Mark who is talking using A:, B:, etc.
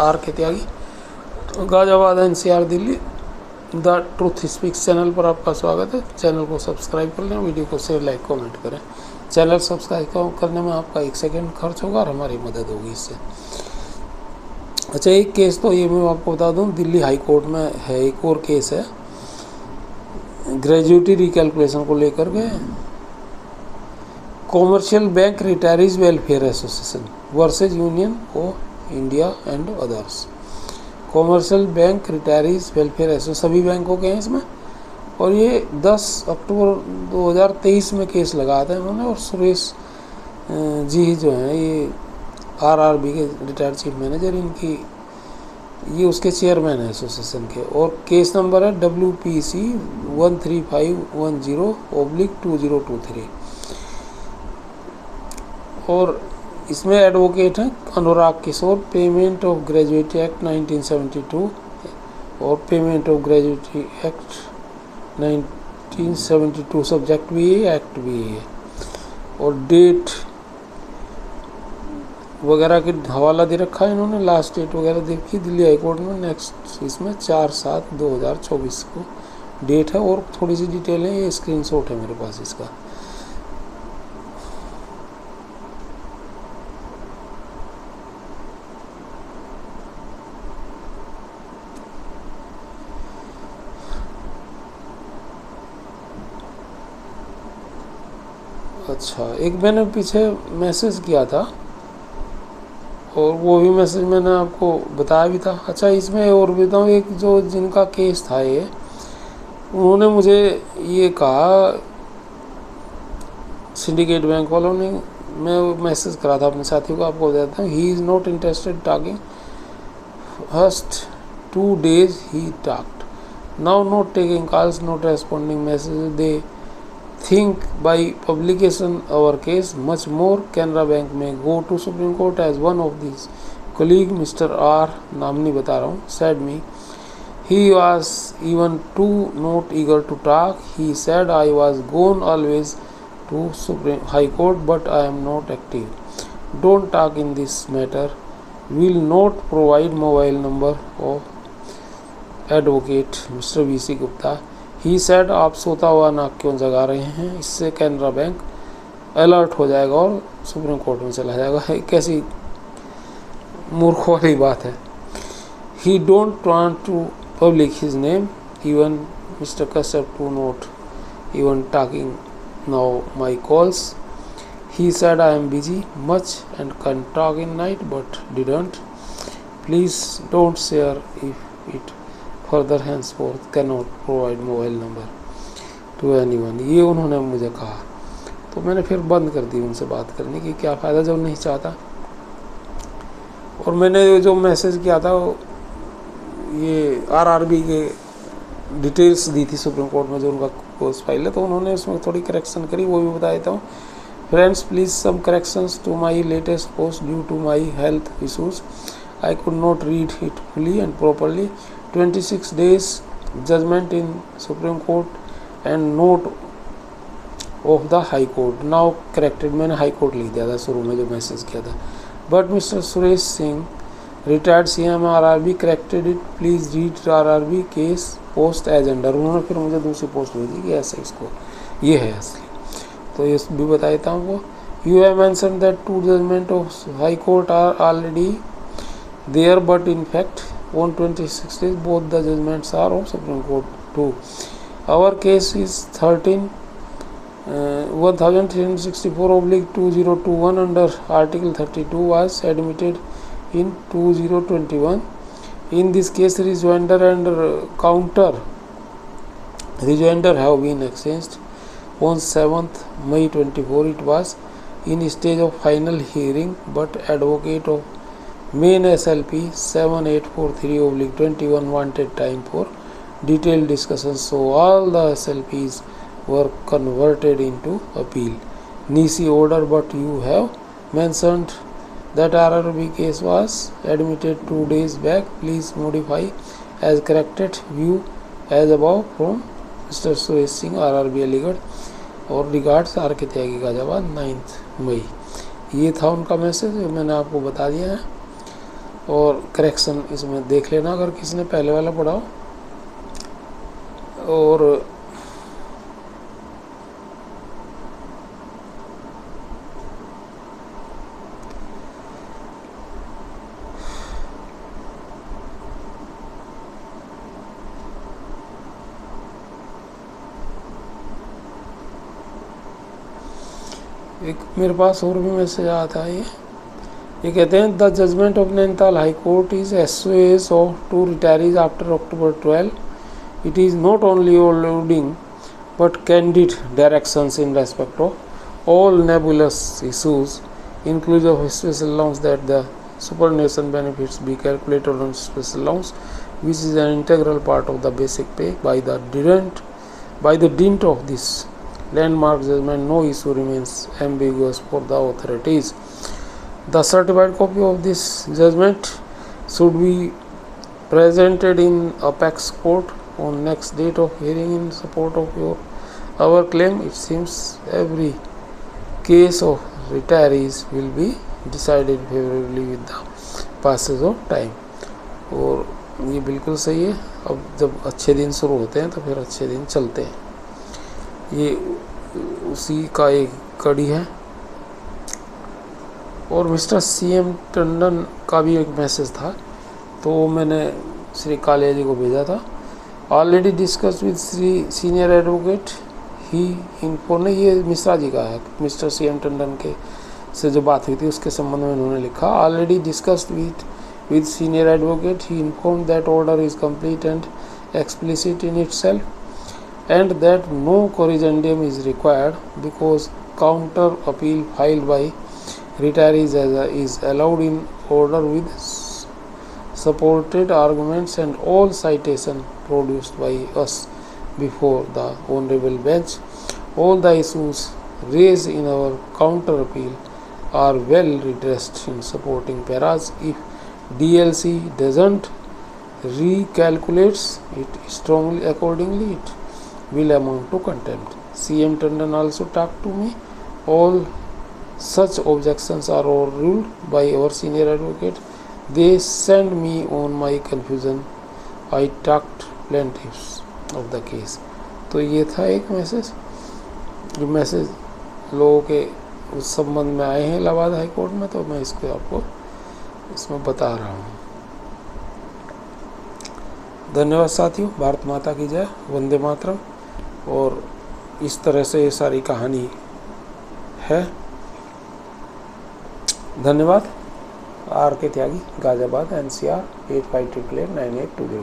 A: Are K Tyagi, Ghaziabad NCR Delhi. The truth speaks channel पर आपका स्वागत है। चैनल को सब्सक्राइब कर लें, वीडियो को शेयर, लाइक, कमेंट करें। चैनल सब्सक्राइब करने में आपका 1 सेकेंड खर्च होगा और हमारी मदद होगी इससे। अच्छा, एक केस तो ये मैं आपको बता दूं, दिल्ली हाई कोर्ट में है। एक और केस है ग्रेजुएटी रिकैलकुलेशन को लेकर के। Commercial bank retirees welfare association versus union of India and others. Commercial bank retirees welfare association सभी बैंकों के हैं इसमें, और ये 10 अक्टूबर 2023 में केस लगाया था इन्होंने। और सुरेश जी जो हैं ये RRB के रिटायर्ड चीफ मैनेजर, इनकी ये उसके चेयरमैन है एसोसिएशन के। और केस नंबर है WPC 13510/2023। और इसमें एडवोकेट हैं अनुराग किशोर। पेमेंट ऑफ ग्रेजुएटी एक्ट 1972 और payment of gratuity act 1972 subject भी है, एक्ट भी है। और डेट वगैरह की हवाला दे रखा है इन्होंने, लास्ट डेट वगैरह देखी दिल्ली हाई कोर्ट में। नेक्स्ट इसमें 4/7/2024 को डेट है। और थोड़ी सी डिटेल है, ये स्क्रीनशॉट है मेरे पास इसका। अच्छा, एक मैंने पीछे मैसेज किया था और वो भी मैसेज मैंने आपको बताया भी था। अच्छा, इसमें और भी बताऊँ, एक जो जिनका केस था ये, उन्होंने मुझे ये कहा, सिंडिकेट बैंक वालों ने, मैं मैसेज करा था अपने साथियों को, आपको बताता हूँ। He is not interested talking first 2 days he talked, now not taking calls, not responding message. They think by publication our case much more. Canara Bank may go to Supreme Court as one of these colleague Mr. R, नाम नहीं बता रहा हूँ, said me. He was even too not eager to talk. He said I was gone always to Supreme High Court, but I am not active. Don't talk in this matter. Will not provide mobile number of advocate Mr. VC Gupta. He said, आप सोता हुआ नाक क्यों जगा रहे हैं, इससे Canara bank alert हो जाएगा और सुप्रीम कोर्ट में चला जाएगा। कैसी मूर्ख वाली बात है। He don't want to public his name, even mister Kashyap to not even talking now my calls. He said I am busy much and can talk in night but didn't. Please don't share if it further henceforth cannot provide mobile number to anyone। ये उन्होंने मुझे कहा, तो मैंने फिर बंद कर दी उनसे बात करने की, क्या फ़ायदा जब नहीं चाहता। और मैंने जो मैसेज किया था ये RRB के डिटेल्स दी थी सुप्रीम कोर्ट में, जो उनका कोर्स फाइल है, तो उन्होंने उसमें थोड़ी करेक्शन करी, वो भी बता देता हूँ। Friends, please some corrections to my latest post due to my health issues. I could not read it fully and properly. 26 days judgment in Supreme Court and note of the High Court now corrected। मैंने high court लिख दिया था शुरू में जो message किया था। But mister Suresh Singh retired CM RRB corrected it, please read RRB case post as under. उन्होंने फिर मुझे दूसरी पोस्ट भेजी कि ऐसे इसको ये है असली, तो ये भी बता देता हूँ वो। You have mention that 2 judgment of high court are already there, but in fact on 26 days both the judgments are of Supreme Court too. Our case is 1364/2021 under Article 32 was admitted in 2021. In this case rejoinder and counter rejoinder have been exchanged on 7th May 24. It was in stage of final hearing, but advocate of main SLP 7843/21 wanted time for detailed discussions, so all the SLPs were converted into appeal nisi order. But you have mentioned that RRB case was admitted 2 days back. Please modify as corrected. View as above from Mr. Suresh Singh, RRB Aligarh. और regards are K Tyagi Ghaziabad 9 मई। ये था उनका message, मैंने आपको बता दिया है। और करेक्शन इसमें देख लेना अगर किसी ने पहले वाला पढ़ा हो। और एक मेरे पास और भी मैसेज आता है। ये कहते हैं the judgment of Nainital high court is SOS of to retirees after October 12. It is not only alluding but candid directions in respect of all nebulous issues, inclusive of special allowance, that the superannuation benefits be calculated on special allowance, which is an integral part of the basic pay. By the dint of this landmark judgment, no issue remains ambiguous for the authorities. The certified copy of this judgment should be presented in apex court on next date of hearing in support of our claim. It seems every case of retirees will be decided favorably with the passage of time. और ये बिल्कुल सही है। अब जब अच्छे दिन शुरू होते हैं तो फिर अच्छे दिन चलते हैं, ये उसी का एक कड़ी है। और मिस्टर CM टंडन का भी एक मैसेज था, तो मैंने श्री कालिया जी को भेजा था। Already discuss with Shri senior advocate he inform, ये मिश्रा जी का है, मिस्टर CM टंडन के से जो बात हुई थी उसके संबंध में उन्होंने लिखा। Already discussed with senior advocate, he informed that order is complete and explicit in itself, and that no corrigendum is required because counter appeal filed by retirees is allowed in order with supported arguments and all citation produced by us before the honorable bench. All the issues raised in our counter appeal are well redressed in supporting paras. If DLC doesn't recalculates it strongly accordingly, it will amount to contempt. CM Tandon also talked to me. All such objections are overruled by our senior advocate. They send me on my confusion. I talked plaintiffs of the case. तो ये था एक message, जो message लोगों के उस संबंध में आए हैं इलाहाबाद हाई कोर्ट में, तो मैं इसको आपको इसमें बता रहा हूँ। धन्यवाद साथियों। भारत माता की जय, वंदे मातरम। और इस तरह से ये सारी कहानी है। धन्यवाद। RK त्यागी, गाजियाबाद, NCR 85889820।